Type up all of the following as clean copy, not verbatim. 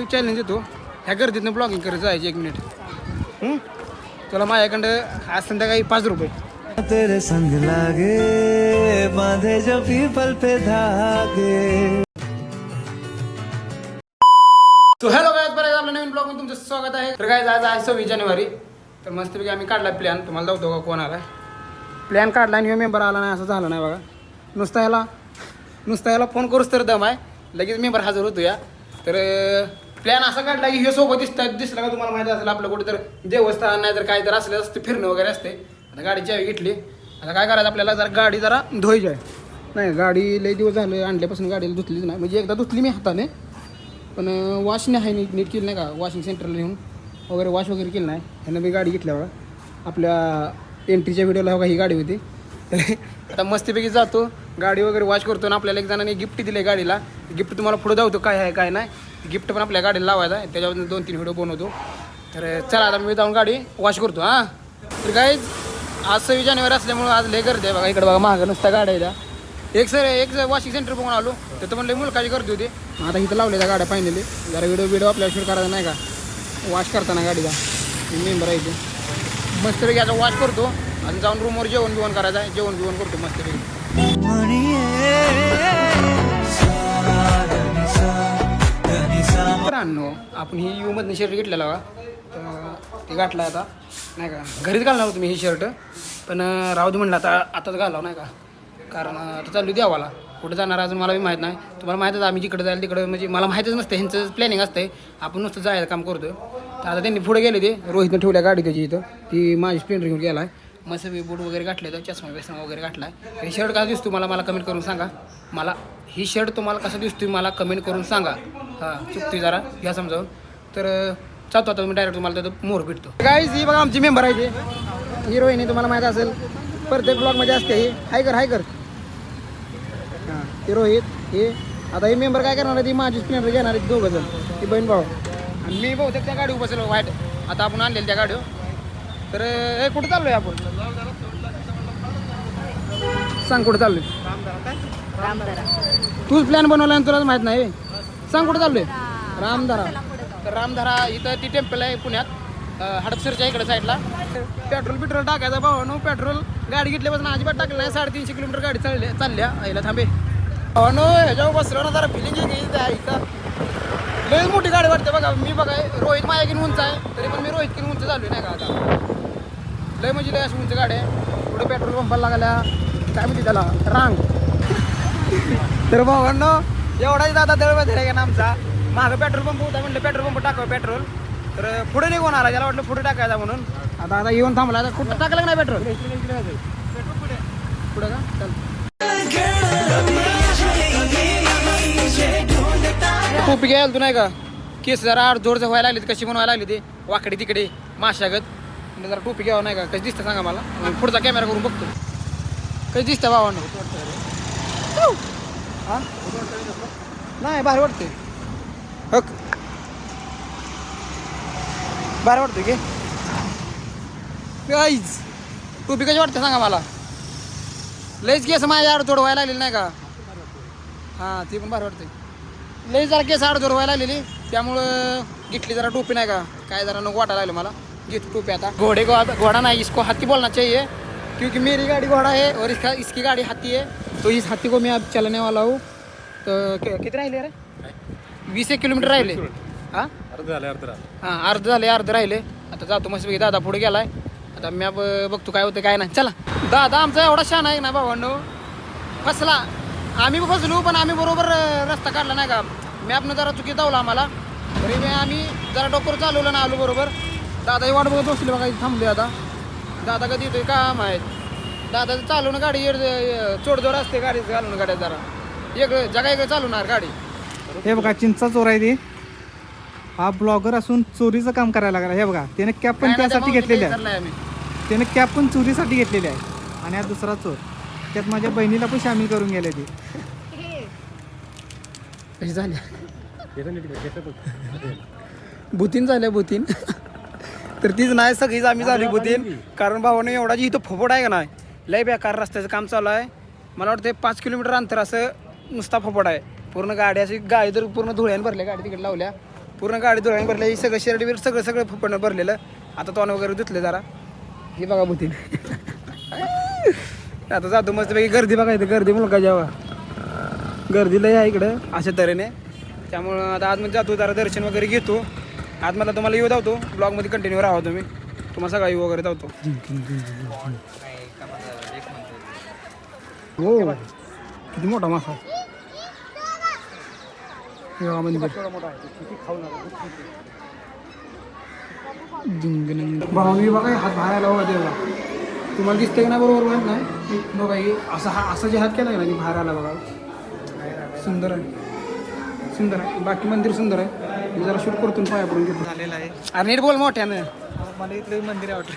Challenge देतो ह्या गर्दीतनं blogging करत जायचं 1 मिनिट. तुला माझ्याकडं आज संध्याकाळी 5 रुपये. तेरे संग लागे बांधे जो पीपल पे धागे. तो हॅलो गाइस, बरं आपल्या नवीन ब्लॉग मध्ये तुमचं स्वागत आहे. तर गाइस आज आहे 26 जानेवारी. तर मस्तपैकी आम्ही काढला प्लॅन. तुम्हाला दाखवतो का कोण आला. प्लॅन काढला आणि मेंबर आला नाही असं झालं नाही बघा. नुसता याला फोन करूच तर दम आहे, लगेच मेंबर हजर होतो या. तर प्लॅन असा काढला की हे सोबत दिसला का तुम्हाला माहिती असेल आपलं कुठे तर देवस्थान नाही तर काय तर असलं असतं, फिरणं वगैरे असते. आता गाडीची चावी घेतली. आता काय करायचं आपल्याला, जरा गाडी जरा धुवायची आहे. नाही गाडी लई दिवस झाले आणल्यापासून गाडीला धुतलीच नाही. म्हणजे एकदा धुतली मी हाताने, पण वॉश नाही आहे नीट केलं नाही का, वॉशिंग सेंटरला नेऊन वगैरे वॉश वगैरे केलं नाही. ह्यानं मी गाडी घेतल्या बघा. आपल्या एंट्रीच्या व्हिडिओला बघा ही गाडी होती. तर आता मस्तपैकी जातो, गाडी वगैरे वॉश करतो. आणि आपल्याला एक जणांनी गिफ्ट दिलं आहे गाडीला. गिफ्ट तुम्हाला पुढे जाऊतो काय आहे काय नाही. गिफ्ट पण आपल्या गाडीला लावायचं आहे, त्याच्यावर 2-3 व्हिडिओ बनवतो. तर चला आता मी जाऊन गाडी वॉश करतो. हां तर काय आज 26 जानेवारी असल्यामुळं आज लय गर्दी आहे बघा. इकडे बघा मागं नुसता गाड्या आहे. एक वॉशिंग सेंटर बघून आलो, तर म्हणलं मुलकाची गर्दी होती. आता इथं लावले त्या गाड्या फायनली. जरा व्हिडिओ आपल्याला शूट करायचा नाही का, वॉश करताना गाडीला मेंबर आहे ते. मस्तपैकी आता वॉश करतो आणि जाऊन रूमवर जेवण करायचं आहे. जेवण करतो मस्तपैकी. मित्रांनो आपण ही मधनं शर्ट घेतलेला बघा. तर ते घातलं आता नाही का, घरीच घालणार होतो मी ही शर्ट, पण राहू दे म्हणलं आताच घालावं नाही का, कारण आता चालू देवाला. कुठं जाणार अजून मला बी माहीत नाही. तुम्हाला माहीतच आम्ही जिकडे जायला तिकडं म्हणजे मला माहीतच नसतं, ह्यांचं प्लॅनिंग असतं. आपण नुसतं जायचं काम करतो. तर आता त्यांनी पुढे गेले, ते रोहितनं ठेवल्या गाडी त्याची इथं. ती माझी स्प्लेंडर घेऊन गेला आहे. मस्त बूट वगैरे घातले, तर चष्मा बेसमा वगैरे घातला आहे. ही शर्ट कसा दिसतो मला कमेंट करून सांगा. मला ही शर्ट तुम्हाला कसं दिसतो मला कमेंट करून सांगा. हां चुकते जरा घ्या समजावून. तर चालतो आता मी डायरेक्ट तुम्हाला त्याचं मोर भेटतो. गाईज ही बघा आमची मेंबर आहे ते हिरोईन, तुम्हाला माहीत असेल प्रत्येक ब्लॉगमध्ये असते. ही हाय कर हां ते रोहित. हे आता हे मेंबर काय करणार आहे, ती माझी स्प्लेंडर घेणार आहे 2 जण, ती बहीण भाऊ. आणि मी बहुतेक त्या गाडीवर बसलो वाईट. आता आपण आणलेलं त्या गाडीवर. तर हे कुठं चाललो आहे आपण, सांग कुठं चाललो आहे. तूच प्लॅन बनवला आणि तुलाच माहीत नाही. सांग कुठं चाललो आहे. रामधारा. तर रामधारा इथं ती टेम्पल आहे पुण्यात हडपसरच्या इकडे साईडला. पेट्रोल टाकायचा भावानो. पेट्रोल गाडी घेतल्यापासून अजिबात टाकलं नाही. 350 किलोमीटर गाडी चालल्या यायला थांबे भावानो. ह्याच्यावर बसलो ना जरा फिलिंग इथं लय मोठी गाडी वाटते बघा. मी बघा रोहित माझ्याकीन उंच आहे, तरी पण मी रोहितकीन उंच चालू नाही का. आता लय म्हणजे लय अशी उंच गाडी आहे. पुढे पेट्रोल पंपाला लागल्या काय म्हणते त्याला रांग. तर भावांनो एवढाच दादा दळवत आहे का आमचा. मागं पेट्रोल पंप होता, म्हणलं पेट्रोल पंप टाकावं पेट्रोल. तर पुढे निघून आला, त्याला वाटलं पुढे टाकायचा म्हणून. आता येऊन थांबला. आता कुठं टाकलं नाही पेट्रोल पुढे का. चल टोपी घ्यायला तू नाही का, केस जरा जोरचं व्हायला लागली, कशी बनवायला लागली ते वाकडे तिकडे माशागत. म्हणजे जरा टोपी घ्यावं नाही का. कशी दिसतं सांगा मला, पुढचा कॅमेरा करून बघतो कशी दिसतं भावानं. हां नाही भारी वाटते. हक भारी वाटते की गाईज. टोपी कशी वाटते सांगा मला. लईच केस माझ्या आडतोड व्हायला लागलेली नाही का. हां ती पण भारी वाटते. लई जरा केस आडतोड व्हायला लागलेली, त्यामुळं घेतली जरा टोपी नाही का. काय जरा नको वाटायला लागलं मला. घेतो टोपी आता. घोडा नहीं, इसको हाथी बोलना चाहिए, क्योंकि मेरी गाड़ी घोड़ा है और इसकी गाड़ी हाथी है. तो इस हाथी को मैं अब चलाने वाला हूँ. तो किती राहिले रे, 20 किलोमीटर राहिले. हां अर्ध राहिले. आता जातो मस्त दादा पुढे गेलाय. आता मी बघतो काय होतं काय नाही. चला दादा आमचा एवढा शान आहे ना भावांनो. फसला आम्ही फसलो, पण आम्ही बरोबर रस्ता काढला नाही का. मॅपनं जरा चुकी दावला आम्हाला, तरी आम्ही जरा डोकर चालवलं ना आलो बरोबर. दादा वाट बघत बसले बघा, थांबले. आता दादा कधी येतोय का माहीत. दादाचं चालवणं गाडी चोडजोड असते गाडी घालून गाड्या जरा एक जगा चालवणार गाडी. हे बघा चिंचा चोर आहे ते. हा ब्लॉगर असून चोरीचं काम करायला लागला. हे बघा त्याने कॅप पण त्यासाठी घेतलेली आहे. त्याने कॅप पण चोरीसाठी घेतलेली आहे. आणि हा दुसरा चोर, त्यात माझ्या बहिणीला पण सामील करून गेले ते. कशी झाल्या भूतीन झाल्या भूतीन. तर तीच नाही सगळीच आम्ही झाली भूतीन. कारण भावाने एवढा जी इथं फोफोट आहे का नाही, लय बेकार रस्त्याचं काम चालू आहे. मला वाटतं 5 किलोमीटर अंतर असं नुसता फोफोट आहे. पूर्ण गाडी अशी गाडी तर पूर्ण धुळ्यानं भरल्या. गाडी तिकडे लावल्या पूर्ण गाडी धुळाने भरली. ही सगळं शर्ट बिर सगळं फुपणं भरलेलं. आता तोंड वगैरे धुतले जरा. हे बघा भूती. आता जातो मस्तपैकी. गर्दी बघा इथं, गर्दी मुलगा जेव्हा गर्दी लय आहे इकडं अशा तऱ्हेने. त्यामुळं आता आतमध्ये जातो, जरा दर्शन वगैरे घेतो. आज मला तुम्हाला येऊ धावतो. ब्लॉगमध्ये कंटिन्यू राहा तुम्ही. तुम्हाला सगळा येऊ वगैरे धावतो. हो किती मोठा मासा. भावानी बघा हात बाहेर आला देवा. तुम्हाला दिसतंय का नाही बरोबर माहीत नाही. बघा हे असा जे हात केला ना बाहेर आला बघा. सुंदर आहे, सुंदर आहे. बाकी मंदिर सुंदर आहे. मी जरा शूट करतो पाया पडून घेतो. झालेला आहे. अरे नीट बोल मोठ्यानं. मला इथलं मंदिर आवडलं.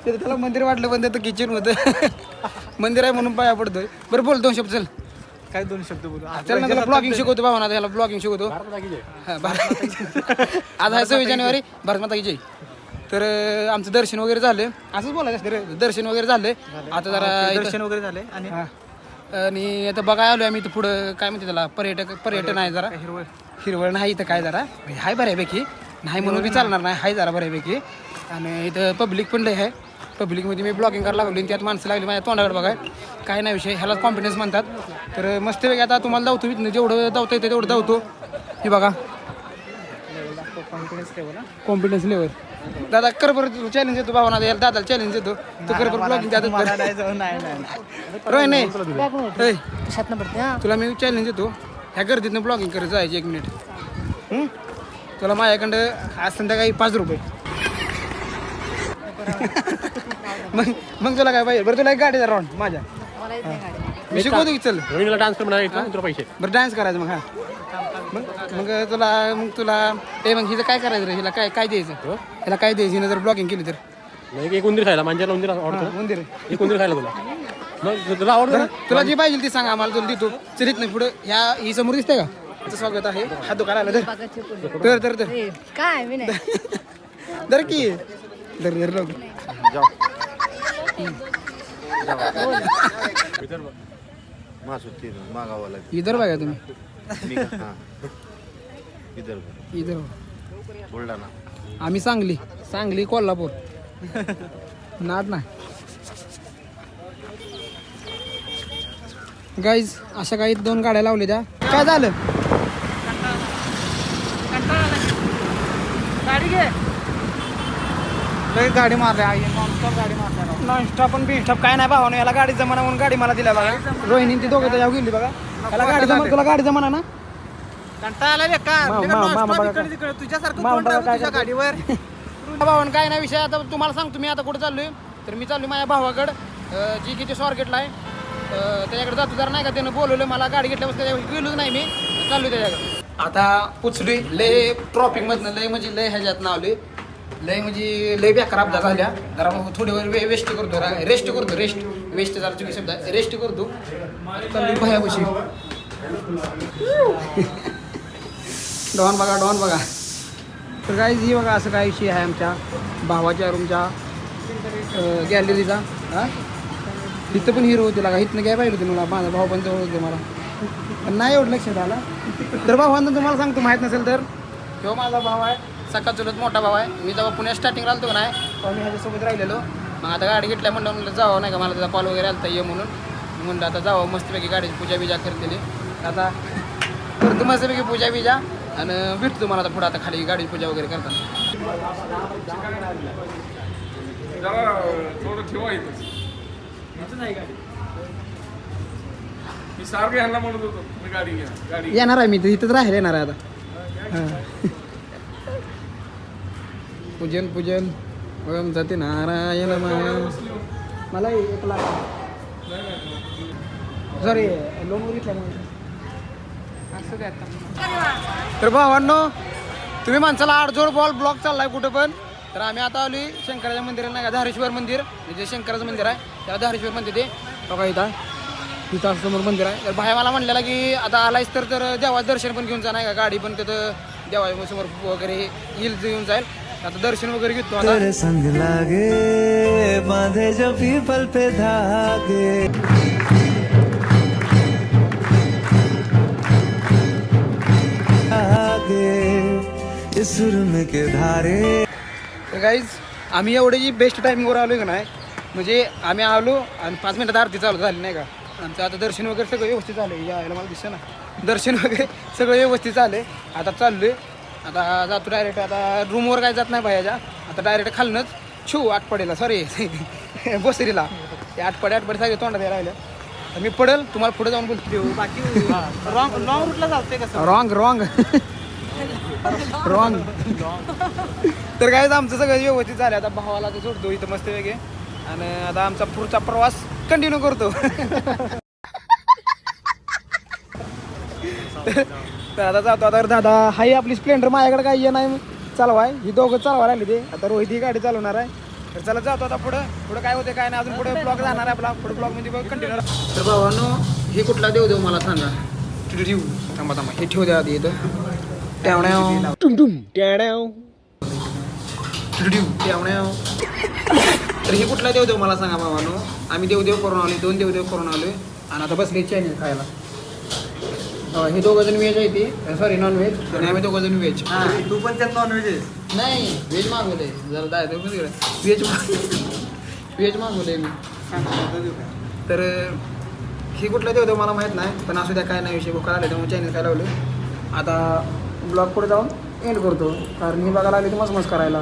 तिथं त्याला मंदिर वाटलं पण त्याचं किचन होतं. मंदिर आहे म्हणून पाया पडतोय. बरं बोल 2 शब्द चल. काय 2 शब्द बोलू. चल ना त्याला ब्लॉगिंग शिकवतो भावना. त्याला ब्लॉगिंग शिकवतो. आज आहे 26 जानेवारी. भारत माता की जय. तर आमचं दर्शन वगैरे झालं. असंच बोलायचं. दर्शन वगैरे झालं. आता जरा दर्शन वगैरे झाले आणि आणि आता बघायला आलो आम्ही. इथं पुढं काय म्हणते त्याला पर्यटन आहे जरा. हिरवळ नाही इथं काय जरा हाय बऱ्यापैकी. नाही म्हणून बी चालणार नाही. हाय जरा बऱ्यापैकी. आणि इथं पब्लिक पण लय आहे. पब्लिकमध्ये मी ब्लॉगिंग करायला लागलो. त्यात माणसं लागली माझ्या तोंडाकडे बघाय. काय नाही विषय, ह्याला कॉन्फिडन्स म्हणतात. तर मस्तपैकी आता तुम्हाला धावतो. जेवढं धावता येतं तेवढं धावतो. हे बघा कॉन्फिडन्स लेवल. दादा कर बरं चॅलेंज देतो भावना. दादाला चॅलेंज देतो. तू कर बरं ब्लॉगिंग. रोय नाही तुला मी चॅलेंज देतो. ह्या गर्दीतनं ब्लॉगिंग करत जायची 1 मिनिट. तुला माझ्याकडं आज संध्याकाळी 5 रुपये. मग तुला काय पाहिजे. बरं तुला एक गाडीचा राऊंड माझ्या मी शिकवतो की. चल डान्स कर पैसे. बरं डान्स करायचं मग. मग तुला ते मग हिचं काय करायचं रे. हिला काय द्यायचं. ह्याला काय द्यायचं हिनं जर ब्लॉगिंग केली तर. एक उंदीर खायला मांजरला उंदीर आवडतं. मंदिर एक उंदीर खायला तुला. मग तुला आवडतं. तुला जे पाहिजे ती सांगा आम्हाला. तुला देतो. चलित नाही पुढं. ही समोर दिसतंय का. तुझं स्वागत आहे. हात दुकान आला तर काय मी नाही. दर की दर लोक इधर बघा तुम्ही. इधर बुलढाणा. आम्ही सांगली कोल्हापूर. नाद नाही गाईज. अशा काही 2 गाड्या लावल्या त्या. काय झालं. गाडी मारल्या. नॉनस्टॉप गाडी मारल्या. नॉनस्टॉप पण बिनस्टॉप काय नाही भावानं. याला गाडी जमाना म्हणून गाडी मला दिल्या बघा. रोहिणी ती दोघं त्याच्यावर गेली बघा. याला गाडी जमा. तुला गाडी जमाना ना. कंटाळा आला बेकार. तुझ्यासारखं गाडीवर. भावानं काय नाही विषय. आता तुम्हाला सांगतो मी आता कुठे चाललोय. तर मी चाललोय माझ्या भावाकडं जी की ते स्वारगेटला आहे. त्याच्याकडे जातो जरा नाही का. त्यानं बोलवलं मला. गाडी घेतल्यापासून त्याच्याकडे गेलोच नाही मी. चाललोय त्याच्याकडे. आता पुचलोय. लय ट्रॉफिकमधनं लय म्हणजे लय ह्याच्यात नावले. लय म्हणजे लय बेकार अपघात झाल्या. जरा थोडी वेळ रेस्ट करतो. वेस्ट जरा चुकी शब्द आहे. रेस्ट करतो. भयावशी डॉन बघा. तर काय ही बघा असं काय विषय आहे आमच्या भावाच्या रूमच्या गॅलरीचा. इथं पण हिरो होते लागा. इथनं काय पाहिजे होते मला. माझा भाऊ पण जवळ होते मला. पण नाही एवढं लक्षात आला. तर भावांना तुम्हाला सांगतो माहीत नसेल तर किंवा माझा भाव आहे. सकाळ चुलत मोठा भाव आहे. मी जेव्हा पुण्यात स्टार्टिंगला आलतो नाही तेव्हा मी ह्याच्यासोबत राहिलेलो. मग आता गाडी घेतल्या म्हणलं जावं नाही का. मला त्याचा कॉल वगैरे आलता ये म्हणून आता जावं. मस्तपैकी गाडीची पूजा बिजा करते. आता करतो मस्तपैकी पूजा बिजा. आणि भेटतो तुम्हाला आता पुढं. आता खाली गाडीची पूजा वगैरे करताना. येणार आहे मी तर इथंच राहायला येणार आहे आता. पूजन ओम जाते नारायण मला 1 लाख. सॉरी लोन घेतल्यामुळे. तर भावांनो तुम्ही माणसाला आडजोड बॉल ब्लॉक चाललाय कुठं पण. तर आम्ही आता आली शंकराच्या मंदिरात नाही का. धारेश्वर मंदिर म्हणजे शंकराचं मंदिर आहे. त्याला धारेश्वर म्हणते ते बघा. इथं समोर मंदिर आहे. तर भाई मला म्हणलेला की आता आलायच तर देवाचं दर्शन पण घेऊन जा नाही का. गाडी पण तिथं देवा समोर वगैरे येईल येऊन जाईल. आता दर्शन वगैरे घेतो. आता तेरे संग लागे बांधे जो पीपल पे धागे सुरन के धारे. तर गाईज आम्ही एवढी बेस्ट टायमिंगवर आलो का नाही म्हणजे आम्ही आलो आणि 5 मिनिटात आरती चालू झाली नाही का आमचं आता दर्शन वगैरे सगळं व्यवस्थित झालं यायला मला दिसतं ना दर्शन वगैरे सगळं व्यवस्थित झालं आता चाललो आहे आता जातो डायरेक्ट आता रूमवर काय जात नाही बायाच्या आता डायरेक्ट खालनंच आटपडेला सॉरी बसरीला ते आटपडे सगळे तोंडात राहिलं तर मी पडेल तुम्हाला पुढे जाऊन बोलतो बाकी रॉंग रूटला चालतंय कसं रॉंग तर काय आमचं सगळं व्यवस्थित झालं आता भावाला तर सोडतो इथं मस्त वेगळे आणि आता आमचा पुढचा प्रवास कंटिन्यू करतो तर आता जातो आता दादा हाही आपली स्प्लेंडर माझ्याकडे काही ये नाही चालवाय ही दोघं चालवा राहिली ते आता रोहित ही गाडी चालवणार आहे तर चला जातो आता पुढं काय होते काय नाही अजून पुढे ब्लॉग जाणार आहे आपला पुढे ब्लॉग मध्ये कंटिन्यू तर भावानो हे कुठला देऊ मला सांगा ठेवू थांबा हे ठेवू द्या आधी इथं तर हे कुठला देव मला सांगा भावानो आम्ही देव करून आलो 2 देव करून आलोय आणि आता बसले चायनीज खायला हे दोघं जण व्हेज आहे ते सॉरी नॉन व्हेज आणि आम्ही दोघं जण व्हेज तू पण त्यात नॉन व्हेज नाही व्हेज मागवलंय जरा व्हेज मागवलंय मी तर हे कुठलं देव मला माहीत नाही पण असू द्या काय नाही विषय भुका आले त्यामुळे चायनीज खायला लावले आता ब्लॉग पुढे जाऊन एंड करतो कारण मी बघायला आले तर मस्त करायला